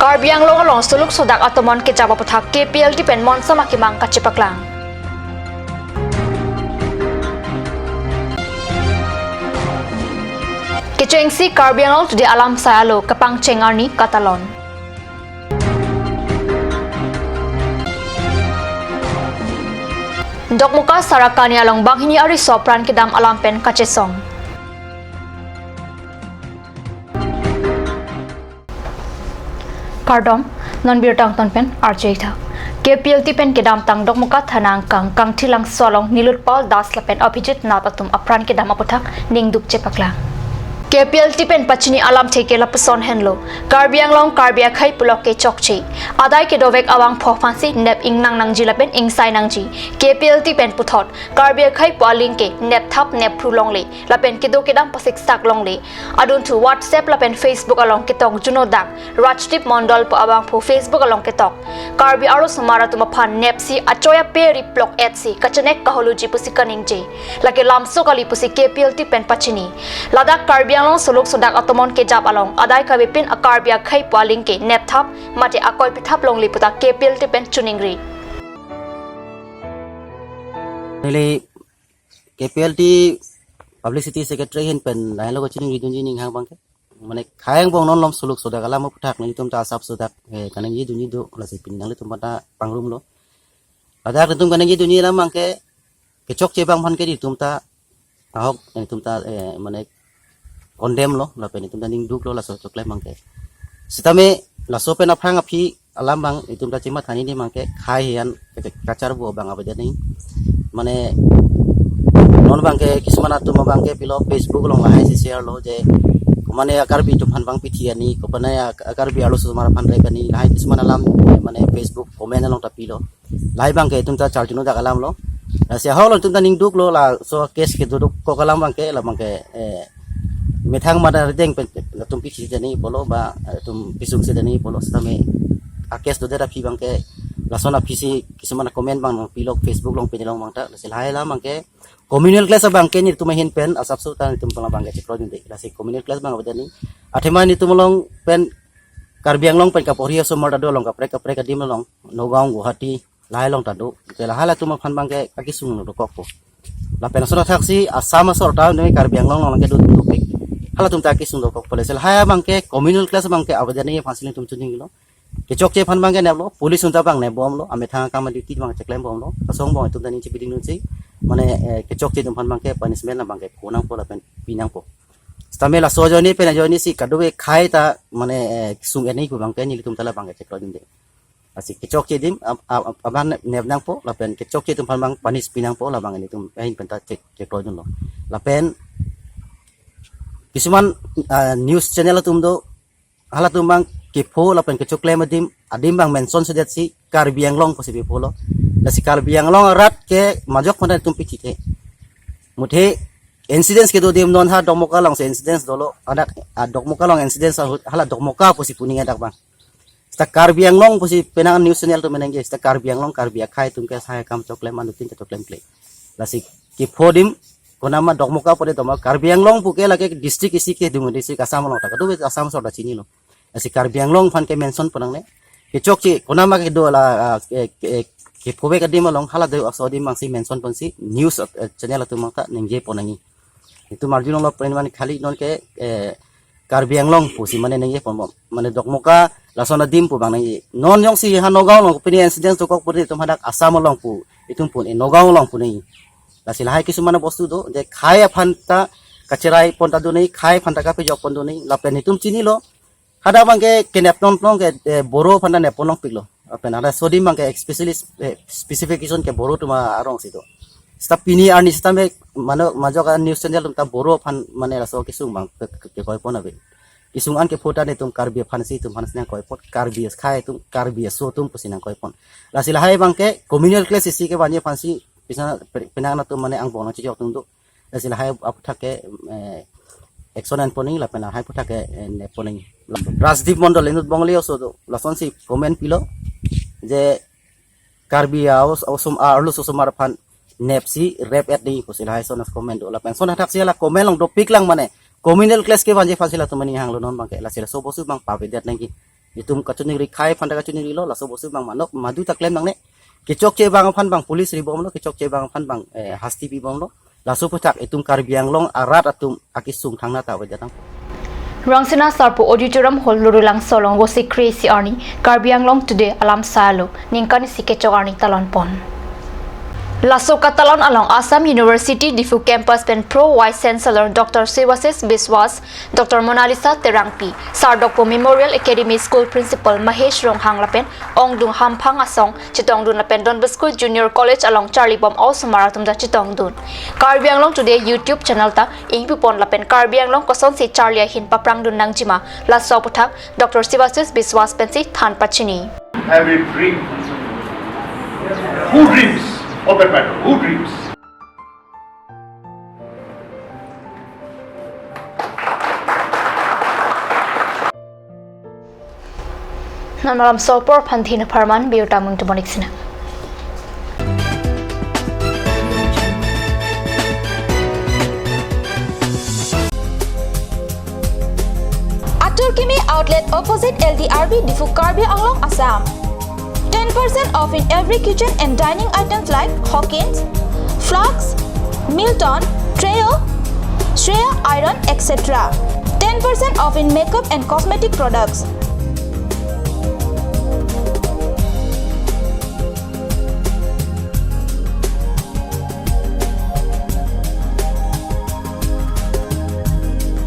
Karbi ang long along suluk sodak atomon ke jaba puthak KPL ti pen mon sama ki mang kachipaklang. Kecengsi Karbi ang long di alam sayalo kapang cengarni Katalon. Dokmuka sarakani along banghini ari sopran kidam alam pen kachesong. Kardom non birtang ton pen RJ tha KPL ti pen kedam tang dok muka thanang kang thilang solong nilut paul das la pen abhijit na patum apran kedam aputhak ning dup chepakla KPL ti pen pachini alam theke la puson henlo Karbi ang long Karbi akhai pulok ke chokchi adai ke dovek awang phophansi nep ingnang nang ji la pen ingsai nang ji KPL ti pen puthot Karbi akhai paling ke nep thap nep phulong le la pen ke do kedam pasik sak long le adun thu WhatsApp la pen Facebook along ke tok juno dak Rajtip Mondal po awang pho Facebook along ke tok Karbi aro sumara tuma phan nep si achoya pe riplok et si kachanek kaholuji pusi kaning je lake lamso kali pusi KPL ti pen pachini ladak Karbi long suluk sodak atomon ke jap along adai ka bipin akar bia khai paling ke nep thap mate akoi pithap long liputa KPL te pen chuningri Nili KPL ti publicity secretary hin pen lai lo chuningri dunji ning hang bangke mane khayang bong non lom suluk sodak ala mo puthak ni tum ta sap sodak he kanang ji dunji do la se pin nang le tum ta pangrum lo adak tum kanang ji dunji lam bangke ke chok che bang phan ke di tum ta ahok ni tum ta mane condemn lo la pen itum daning duk lo la so choklai mangke sitame la so pen aphang aphi alam bang itum da chima thani ni mangke khai hian kachar bo bang abade ni mane non bangke kismana tum bangke pilo Facebook long la hai share lo je mane akar bi tum phan bang pithi ani ko pana akar bi alo sumara phan re kani lai kismana lam mane Facebook comment long ta pilo lai bangke itum ta chartino da kalam lo la se hol tum daning duk lo la so case ke duk ko kalam bangke la bangke methang mada redeng tum pichi jani polo ba tum pisung se jani polo same akes do dera phi bangke lasona phisi kismana comment bang pilok Facebook long pinilong mangta silhai la mangke communal class bangke ni tum hin pen asap su tan tum pala bangke chikro ni la se communal class bang abadani athema ni tum long pen Karbiang long pen kapori so marda do long kapre ka dim long Nogam Guwahati lai long ta do la hala tum phan bangke akisung no kokpo la pen so thaksi asama so ta ni Karbiang long long ke do topik hala tum ta ki sundor kok polesel haya bangke communal class bangke abadani fasilin tum chuning lo ke chok che phan bangke neblo police unta bang ne bom lo ame thang kam duty bang cheklem bom lo asong bong tum dani chibiding nun si mane ke chok che tum phan bangke punishment na bangke konang po la pen pinang po stamela sojoni pen joni si kadwe khai ta mane sung eni ku bangke ni tum tala bangke cheklo din de asi ke chok che dim aban neb nang po la pen ke chok che tum phan bang punish pinang po la bang ni tum hin pen ta cheklo din lo la pen Kisuman news channel tum do hala tum bang kipho la pen ke chokle madim adim bang mention sedet si Karbi ang long posibi polo la si Karbi ang long rat ke majok pada tum pichi te muthe incidents ke do dim non ha dokmoka long se incidents dolo ada dokmoka long incidents hala dokmoka posi puning adak bang sta Karbi ang long posi penang news channel tum menenge sta Karbi ang long Karbi akhai tum ke saya kam chokle manutin ke chokle play la si kipho dim konama dokmoka pore toma Karbi ang long puke lake district isi ke dungu district asam long ta do asam so da chini lo asi Karbi ang long phan ke mention ponang ne ke chokchi konama ke do la ke phobe ka dim long hala de aso dim mangsi mention pon si news channel tu maka ningje ponangi itu marjun lo preman khali non ke Karbi ang long pusi mane ningje pon mane dokmoka lasona dim pu bang ningje non yong si hanogao long pini incident to kok puri tum hadak asam long pu itum pun nogao long puni la silahai kisumana bostu do je khai phanta kacherai ponta do nei khai phanta ka pe jok pon do nei la pen hitum chini lo hada bangke kenep non non ke boro phanta ne ponong piklo pen ada sodim bangke specification ke boro tuma arong sido sta pini ani sta me mano majoka news channel tum ta boro phan mane la so kisung bang ke koi pon abe kisung an ke phota ne tum Karbi phan si tum phan sna koi pot Karbi khai tum Karbi so tum pusina koi pon la silahai bangke communal class si ke banye phan si pisana penana tu mane ang bono chijok tung do sila hai aputhake exonan poning la pena hai puthake ne poning Rajtip Mondal inut bongli oso do lason si comment pilo je Karbi aus ausum arlu susumar phan nepsi rep at di ko sila hai sonas comment do la pen sona thak sila comment long do pik lang mane communal class ke banje fasila tu mani hang lo non bang ke la sila so bosu bang pabe det nang ki itum kachuni ri khai phanda kachuni ri lo laso bosu bang manok madu taklem bang ne kichok che bang phan bang police ri bom lo kichok che bang phan bang hasti pi bom lo laso putak itum Karbi Anglong arat atum akisung thangna ta wajatang Rangsina Sarpo Auditorium Hall Lurulang Solong Wosi Crazy Arni Karbi Anglong today alam salo ningkani sikechok arni talon pon Laso Catalan along Assam University Difu campus pen Pro Vice Chancellor Dr. Sivasis Biswas, Dr. Monalisa Terangpi, Sardokpo Memorial Academy School Principal Mahesh Ronghang Lapen, Ongdung Hampang Asong, Chitongdun Lapen Don Bosco Junior College along Charlie Bom also Marathon da Chitongdun. Karbi Anglong today YouTube channel ta Ingpupon Lapen Karbi Anglong Koson si Charlie Hin Paprangdun Nangjima, Laso Putak, Dr. Sivasis Biswas Pensi Than Pachini. Have a dream. Who dreams? Of that matter, who dreams? Namalam Sopor Panthina Parman Biotamung to Bonixina. Aturkimi outlet opposite LDRB Difu Karbi Anglong Assam. 10% off in every kitchen and dining items like Hawkins, Flax, Milton, Treo, Shreya Iron, etc. 10% off in makeup and cosmetic products.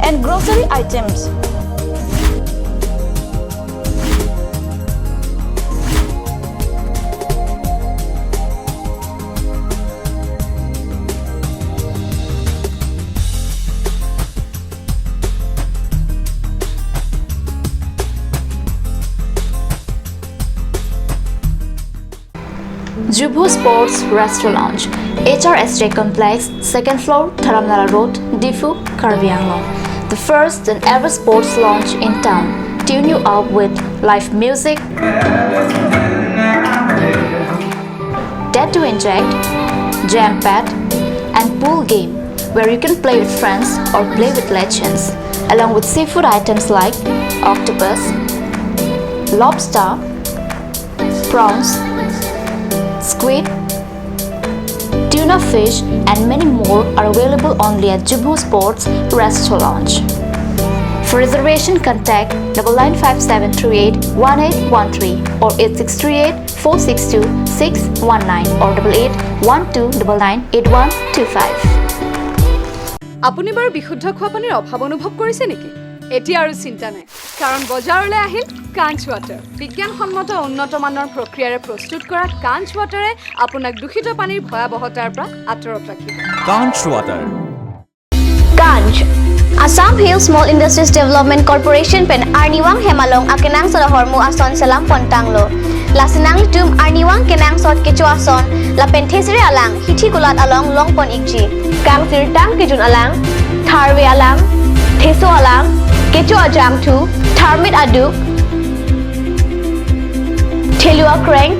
And grocery items. Jubu Sports Restaurant, HRSJ Complex, 2nd floor, Dharamnala Road, Difu, Karbi Anglong. The first and ever sports lounge in town. Tune you up with live music, dead to inject, jam pad, and pool game, where you can play with friends or play with legends, along with seafood items like octopus, lobster, prawns, squid, tuna fish, and many more are available only at Jubu Sports Restaurant. For reservation, contact 9957381813 or 8638462619 or 8812998125. আপুনি বাৰু বিশুদ্ধ খোৱা পানীৰ অভাৱ অনুভৱ কৰিছে নেকি? এতিয়া আৰু চিন্তা নাই, কাৰণ বজাৰলৈ আহিল কাঞ্চ ৱাটাৰ। বিজ্ঞানসন্মত উন্নত মানৰ প্ৰক্ৰিয়াৰে প্ৰস্তুত কৰা কাঞ্চ ৱাটাৰে আপোনাক দূষিত পানীৰ ভয়াৱহতাৰ পৰা আঁতৰত ৰাখিব। কাঞ্চ water. Kanch, Assam Hill Small Industries Development Corporation pen Arniwang Hemalong akenang Hormu Ason Salam Pontanglo. Lasinang litum Arniwang kenang sot kecu ason la penthesire alang hithi kulat along longpon ikji. Kang tirtang kijun alang, tharwe alang, theso alang, kecu ajam tu, tharmit aduk, thelua kreng,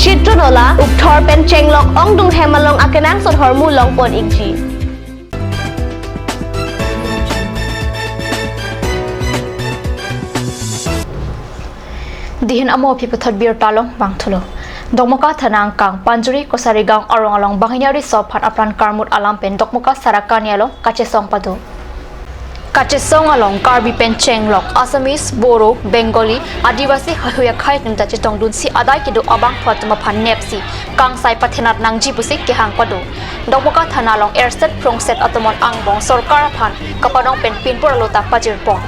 chitronola, ukthor pen chenglok ongdung Hemalong akenang sot hormu longpon ikji. Dihin amo pipathot bir talong bangthulo Dokmoka thanang kang panjuri kosarigang arong along banginyari sophan apran karmut alam pen dokmoka sarakani along kachesong padu Kachesong along Karbi pen chenglok Assamese Boro Bengali Adivasi hahuya khai nimta chitong dun si adai kidu abang phatma phan nepsi kang sai pathenat nangji pusik ke hang padu Dokmoka thana along airset prongset atomon angbong sarkar phan kapanong pen pinpur alota pajir pong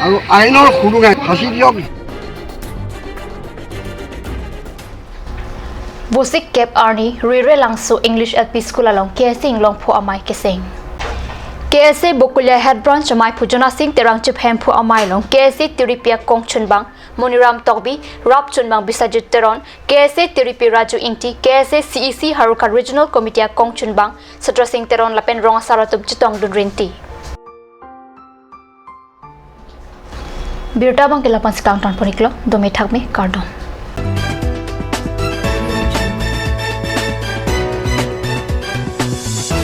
আৰু আইনৰ খুৰুঙাই ফাঁচি দিয়ক Busik Kep Arni Rire Langsu English LP School along KSing Long Phu Amai Keseng KSA Bokulia Head Branch Amai Pujona Singh Terang Chip Hem Phu Amai Long KSA Tiripia Kong Chunbang Muniram Tokbi Rap Chunbang Bisajit Teron KSA Tiripi Raju Inti KSA CEC Haruka Regional Committee Kong Chunbang Sutra Singh Teron Lapen Ronga Saratum Chitong Dunrinti Birta Bang Kilapan Sikang Tan Poniklo Domi Thakme Kardom